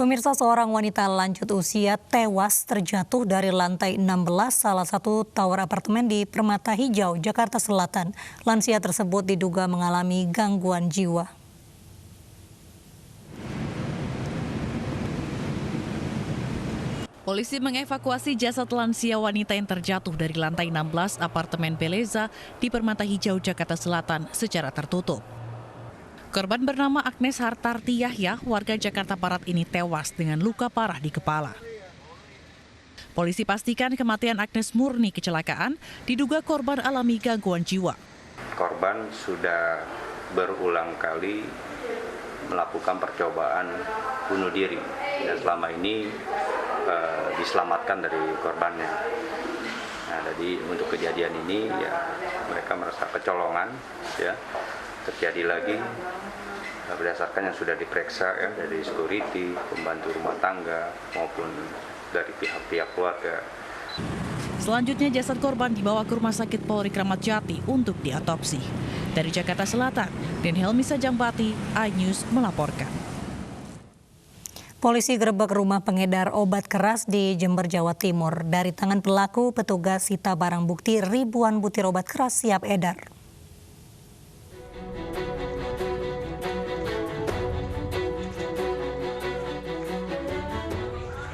Pemirsa, seorang wanita lanjut usia tewas terjatuh dari lantai 16 salah satu tower apartemen di Permata Hijau, Jakarta Selatan. Lansia tersebut diduga mengalami gangguan jiwa. Polisi mengevakuasi jasad lansia wanita yang terjatuh dari lantai 16 apartemen Beleza di Permata Hijau, Jakarta Selatan secara tertutup. Korban bernama Agnes Hartarti Yahya, warga Jakarta Barat ini tewas dengan luka parah di kepala. Polisi pastikan kematian Agnes murni kecelakaan, diduga korban alami gangguan jiwa. Korban sudah berulang kali melakukan percobaan bunuh diri dan selama ini diselamatkan dari korbannya. Nah, jadi untuk kejadian ini ya mereka merasa kecolongan, ya terjadi lagi berdasarkan yang sudah diperiksa ya dari security, pembantu rumah tangga maupun dari pihak-pihak keluarga. Selanjutnya jasad korban dibawa ke Rumah Sakit Polri Kramat Jati untuk diotopsi. Dari Jakarta Selatan, Den Helmi Sajambati, iNews melaporkan. Polisi gerebek rumah pengedar obat keras di Jember, Jawa Timur. Dari tangan pelaku, petugas sita barang bukti ribuan butir obat keras siap edar.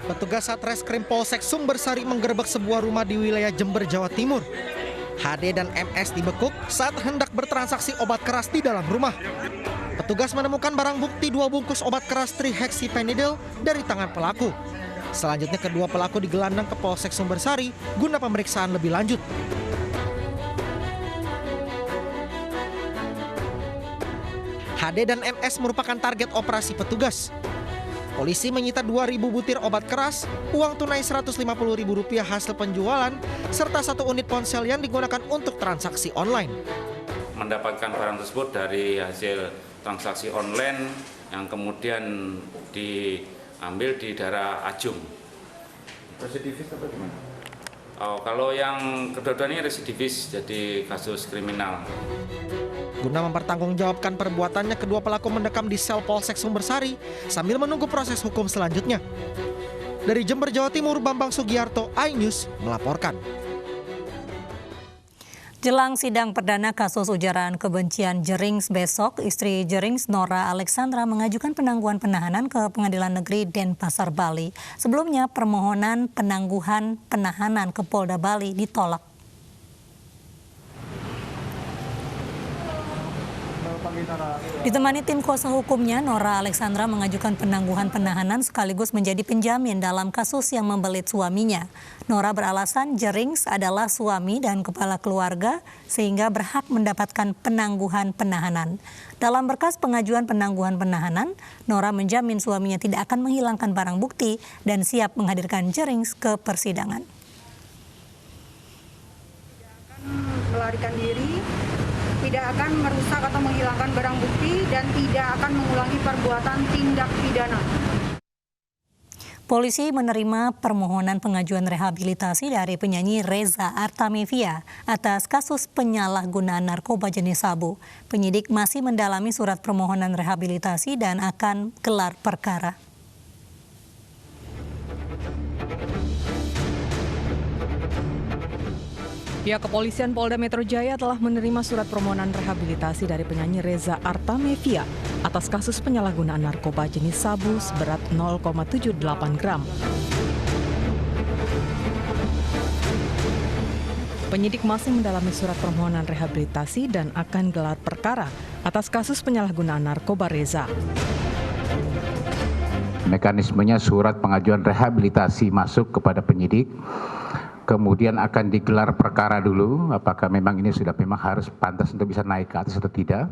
Petugas Satreskrim Polsek Sumbersari menggerebek sebuah rumah di wilayah Jember, Jawa Timur. HD dan MS dibekuk saat hendak bertransaksi obat keras di dalam rumah. Petugas menemukan barang bukti 2 bungkus obat keras trihexyphenidyl dari tangan pelaku. Selanjutnya kedua pelaku digelandang ke Polsek Sumbersari guna pemeriksaan lebih lanjut. HD dan MS merupakan target operasi petugas. Polisi menyita 2.000 butir obat keras, uang tunai Rp150.000 hasil penjualan, serta 1 unit ponsel yang digunakan untuk transaksi online. Mendapatkan barang tersebut dari hasil transaksi online yang kemudian diambil di daerah Ajung. Residivis apa gimana? Oh, kalau yang kedua ini residivis, jadi kasus kriminal. Guna mempertanggungjawabkan perbuatannya, kedua pelaku mendekam di sel Polsek Sumbersari sambil menunggu proses hukum selanjutnya. Dari Jember, Jawa Timur, Bambang Sugiarto, iNews melaporkan. Jelang sidang perdana kasus ujaran kebencian Jerings besok, istri Jerings, Nora Alexandra, mengajukan penangguhan penahanan ke Pengadilan Negeri Denpasar, Bali. Sebelumnya, permohonan penangguhan penahanan ke Polda Bali ditolak. Ditemani tim kuasa hukumnya, Nora Alexandra mengajukan penangguhan penahanan sekaligus menjadi penjamin dalam kasus yang membelit suaminya. Nora beralasan Jerings adalah suami dan kepala keluarga sehingga berhak mendapatkan penangguhan penahanan. Dalam berkas pengajuan penangguhan penahanan, Nora menjamin suaminya tidak akan menghilangkan barang bukti dan siap menghadirkan Jerings ke persidangan. Melarikan diri, tidak akan merusak atau menghilangkan barang bukti, dan tidak akan mengulangi perbuatan tindak pidana. Polisi menerima permohonan pengajuan rehabilitasi dari penyanyi Reza Artamevia atas kasus penyalahgunaan narkoba jenis sabu. Penyidik masih mendalami surat permohonan rehabilitasi dan akan gelar perkara. Pihak kepolisian Polda Metro Jaya telah menerima surat permohonan rehabilitasi dari penyanyi Reza Artamevia atas kasus penyalahgunaan narkoba jenis sabu seberat 0,78 gram. Penyidik masih mendalami surat permohonan rehabilitasi dan akan gelar perkara atas kasus penyalahgunaan narkoba Reza. Mekanismenya surat pengajuan rehabilitasi masuk kepada penyidik. Kemudian akan digelar perkara dulu, apakah memang ini sudah memang harus pantas untuk bisa naik ke atas atau tidak.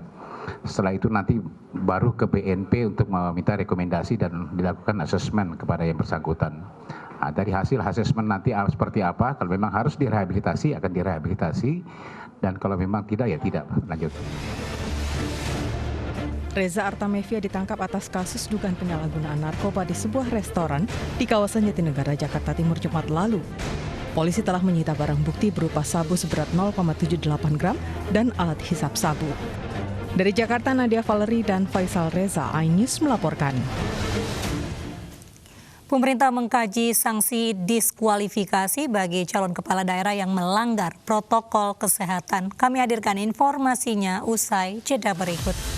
Setelah itu nanti baru ke BNP untuk meminta rekomendasi dan dilakukan asesmen kepada yang bersangkutan. Nah, dari hasil asesmen nanti seperti apa, kalau memang harus direhabilitasi akan direhabilitasi, dan kalau memang tidak ya tidak. Lanjut. Reza Artamevia ditangkap atas kasus dugaan penyalahgunaan narkoba di sebuah restoran di kawasan Jatinegara, Jakarta Timur Jumat lalu. Polisi telah menyita barang bukti berupa sabu seberat 0,78 gram dan alat hisap sabu. Dari Jakarta, Nadia Valerie dan Faisal Reza, iNews melaporkan. Pemerintah mengkaji sanksi diskualifikasi bagi calon kepala daerah yang melanggar protokol kesehatan. Kami hadirkan informasinya usai jeda berikut.